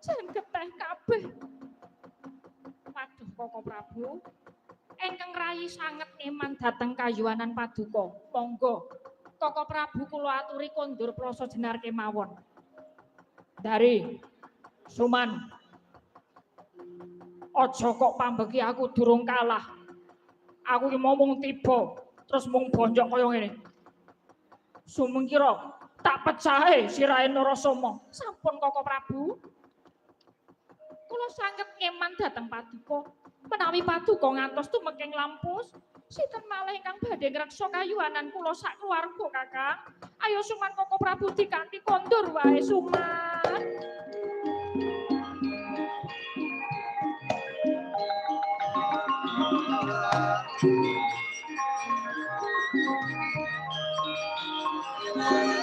jan geteh kabeh. Waduh Koko Prabu, engkang rayi sanget ngeman dhateng kayuanan Paduka. Monggo Koko Prabu kula aturi kondur prasa jenar kemawon. Dari Suman, aja kok pambeki aku durung kalah. Aku iki mung tiba terus mung bonjok kaya ngene. Sumengkira tak pecahe sirahe Narasoma. Sampun Koko Prabu. Kula sanget ngeman dhateng Paduka. Menawi Paduka ngantos tumengking lampus, sinten malih ingkang badhe ngreksa kayuanan kula sak keluarga, Kakang. Ayo Suman Koko Prabu dikanthi kondur wae Suman.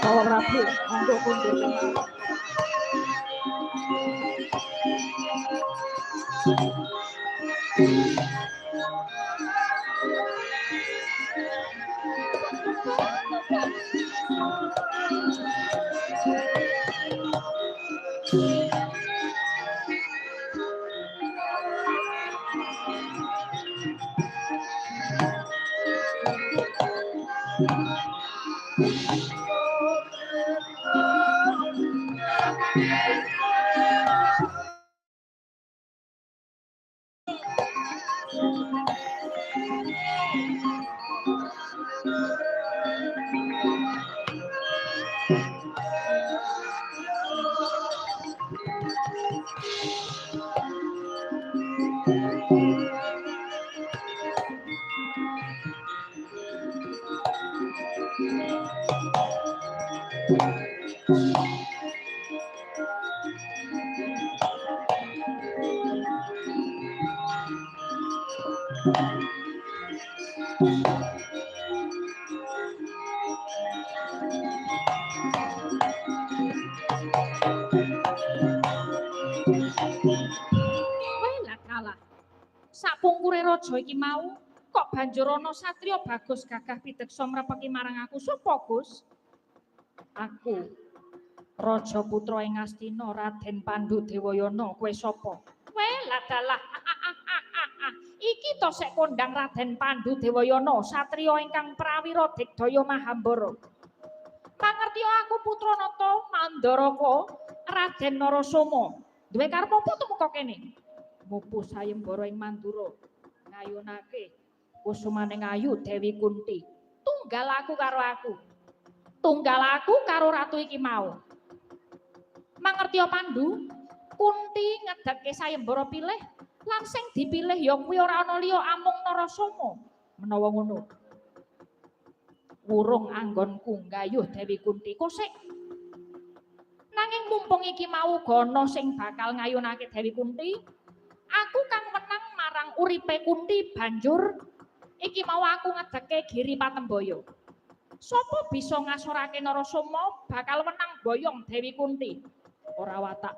Koko Prabu, monggo kondur kemawon. Sapungkure raja iki mau kok banjur ana satriya bagus gagah pideksa mrepeki marang aku. Sapa, Gus? Aku Raja putra ing Astina Raden Pandhu Dewayana. Kowe sapa? Lah dalah. Iki to sek kondang Raden Pandhu Dewayana, satriya ingkang prawira digdaya Mahambara. Pangertiya aku putra nata Mandaraka Raden Narasoma. Duwe karep apa tumeka kene? Mupu sayembara ing Mandura ngayunake kusumaning ayu Dewi Kunti. Tunggal aku karo ratu iki mau. Mangertiya Pandhu, Kunti ngedeke sayembara pilih lan sing dipilih ya kuwi ora ana liya amung Narasoma. Menawa ngono, wurung anggonku nggayuh Dewi Kunti kosek. Nanging mumpung iki mau gana sing bakal ngayunake Dewi Kunti, aku kang menang marang uripe Kunti banjur iki mau aku ngedeke Giri Patembaya. Sapa bisa ngasorake Narasoma bakal menang boyong Dewi Kunti? Ora watak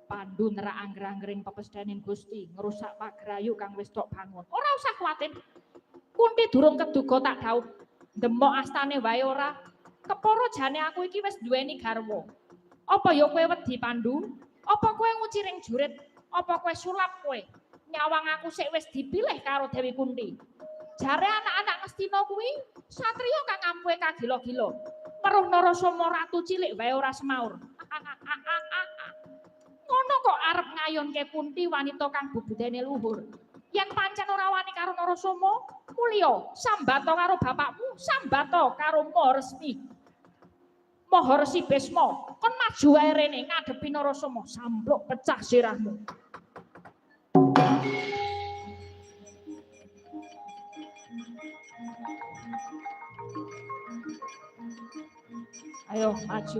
Pandhu nerak angger-anggering pepesdaning Gusti ngrusak pagrayu kang wis tok bangun. Ora usah kuwatir. Kunti durung keduga tak daud. Demok astane wae ora. Kepara jane aku iki wis duweni garwa. Apa ya kowe wedi Pandhu? Apa kowe nguciring jurit? Apa kowe sulap kowe? Nyawang aku sik wis dipilih karo Dewi Kunti. Jare anak-anak Ngastina kuwi satriya kang ampuhe kagila-gila. Weruh Narasoma ratu cilik wae ora semaur. Ngono kok arep ngayunke Kunti wanita kang bubudene luhur. Yen pancen ora wani karo Narasoma, mulya sambata karo bapakmu, sambata karo Maharesi Bisma. Kon maju wae rene ngadepi Narasoma, sampluk pecah sirahmu. Ayo maju.